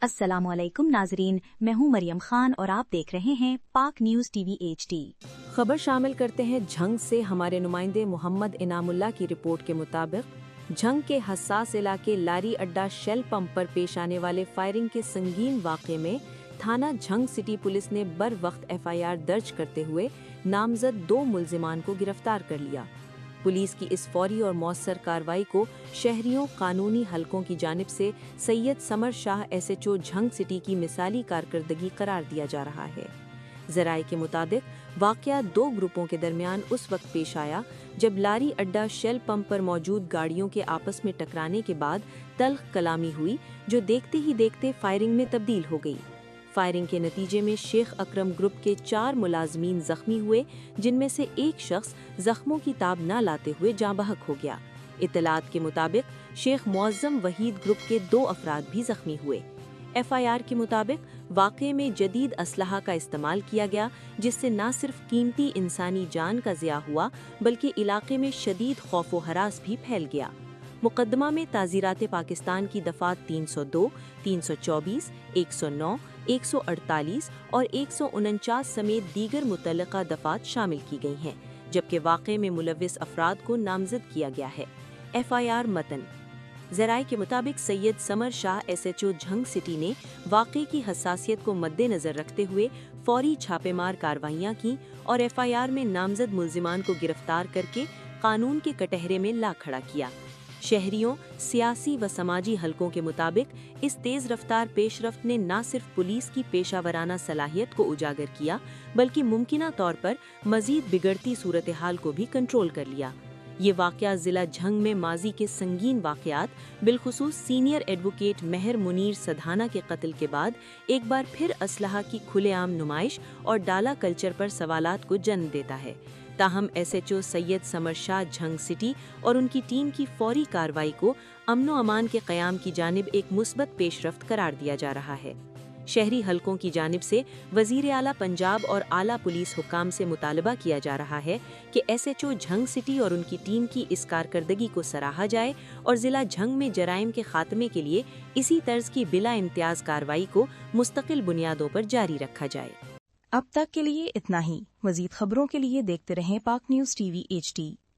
अस्सलाम वालेकुम नाजरीन, मैं हूं मरियम खान और आप देख रहे हैं पाक न्यूज़ टीवी HD। खबर शामिल करते हैं झंग से। हमारे नुमाइंदे मोहम्मद इनामुल्लाह की रिपोर्ट के मुताबिक झंग के हसास इलाके लारी अड्डा शेल पंप पर पेश आने वाले फायरिंग के संगीन वाक़े में थाना झंग सिटी पुलिस ने बर वक्त FIR दर्ज करते हुए नामजद 2 मुल्जिमान को गिरफ्तार कर लिया। पुलिस की इस फौरी और मौसर कार्रवाई को शहरियों कानूनी हलकों की जानिब से Syed summer Shah SHO Jhang city की मिसाली कारकर्दगी करार दिया जा रहा है। ज़राए के मुताबिक वाक़या 2 ग्रुपों के दरमियान उस वक्त पेश आया जब लारी अड्डा शेल पंप पर मौजूद गाड़ियों के आपस में टकराने के बाद तल्ख कलामी हुई, जो देखते ही देखते फायरिंग में तब्दील हो गई। फायरिंग के नतीजे में शेख अकरम ग्रुप के 4 मुलाजमीन जख्मी हुए, जिनमें से एक शख्स जख्मों की ताब न लाते हुए जाँ बहक हो गया। इत्तलात के मुताबिक शेख मुअज्जम वहीद ग्रुप के 2 अफराद भी जख्मी हुए। FIR के मुताबिक वाक़े में जदीद असलहा का इस्तेमाल किया गया, जिससे न सिर्फ कीमती इंसानी जान का ज़िया हुआ बल्कि इलाके में शदीद खौफ व हरास भी फैल गया। मुकदमा में ताज़ीरात पाकिस्तान की दफ़ात 302, 324, 109, 148 और 149 समेत दीगर मुतल्लिका दफ़ात शामिल की गई हैं, जबकि वाक़े में मुलव्विस अफराद को नामज़द किया गया है। FIR मतन ज़राए के मुताबिक Syed summer Shah SHO Jhang city ने वाक़े की हसासियत को मद्देनज़र रखते हुए फौरी छापेमार कार्रवाइयाँ की और FIR में नामज़द मुल्जिमान को गिरफ्तार करके कानून के कटहरे में ला खड़ा किया। शहरियों, सियासी व समाजी हलकों के मुताबिक इस तेज़ रफ्तार पेशरफ्त ने न सिर्फ पुलिस की पेशावराना सलाहियत को उजागर किया बल्कि मुमकिना तौर पर मज़ीद बिगड़ती सूरत हाल को भी कंट्रोल कर लिया। ये वाक़या ज़िला झंग में माजी के संगीन वाक़यात, बिलखुसूस सीनियर एडवोकेट महर मुनीर सधाना के कत्ल के बाद एक बार फिर असलहा की खुलेआम नुमाइश और डाला कल्चर पर सवालात को जन्म देता है। ताहम SHO Syed summer Shah Jhang city और उनकी टीम की फौरी कार्रवाई को अमनो अमान के क़याम की जानिब एक मुस्बत पेशरफ्त करार दिया जा रहा है। शहरी हलकों की जानिब से वज़ीर आला पंजाब और आला पुलिस हुकाम से मुतालबा किया जा रहा है कि SHO झंग सिटी और उनकी टीम की इस कारकर्दगी को सराहा जाए और ज़िला झंग में जराइम के खात्मे के लिए इसी तर्ज की बिला इम्तियाज़ कार्रवाई को मुस्तकिल बुनियादों पर जारी रखा जाए। अब तक के लिए इतना ही। मज़ीद खबरों के लिए देखते रहें पाक न्यूज़ टीवी HD।